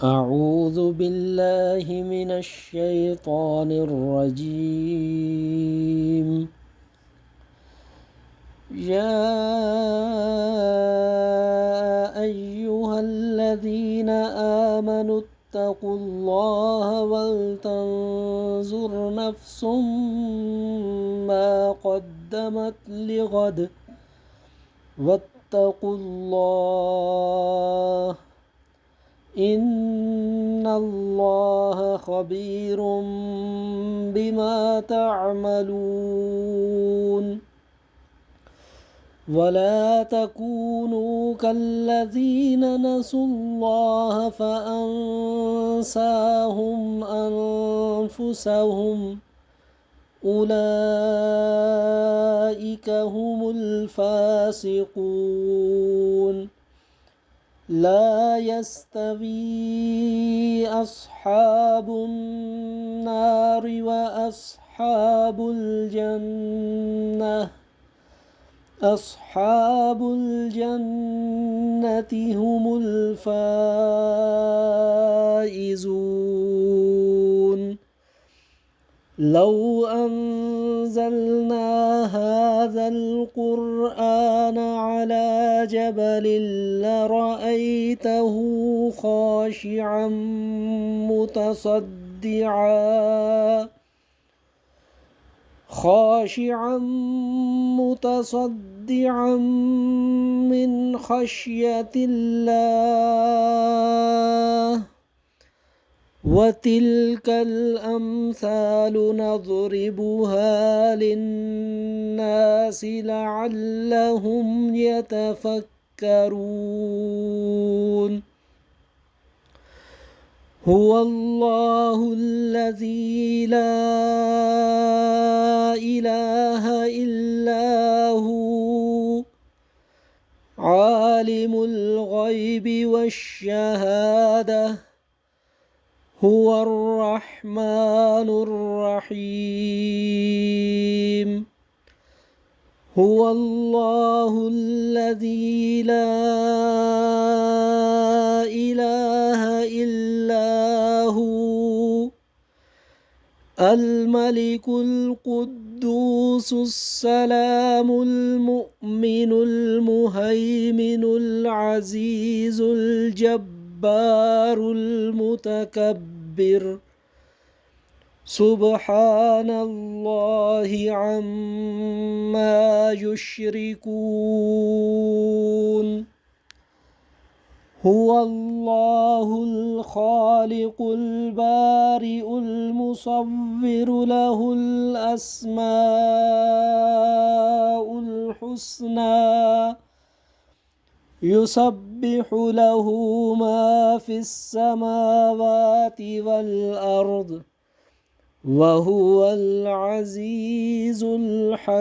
أعوذ بالله من الشيطان الرجيم. يا أيها الذين آمنوا اتقوا الله ولتنظر نفس ما قدمت لغد واتقوا الله إن الله خبير بما تعملون. ولا تكونوا كالذين نسوا الله فأنساهم أنفسهم أولئك هم الفاسقون. لا يستوي أصحاب النار وأصحاب الجنة أصحاب الجنة هم الفائزون. لو أنزلنا هذا القرآن على جبل لرأيته خاشعا متصدعا من خشية الله. وتلك الأمثال نضربها للناس لعلهم يتفكرون. هو الله الذي لا إله إلا هو عالم الغيب والشهادة هو الرحمن الرحيم. هو الله الذي لا إله إلا هو الملك القدوس السلام المؤمن المهيمن العزيز الجبار المتكبر. سبحان الله عما يشركون. هو الله الخالق البارئ المصور له الأسماء الحسنى يسبح له ما في السماوات والأرض وهو العزيز الحكيم.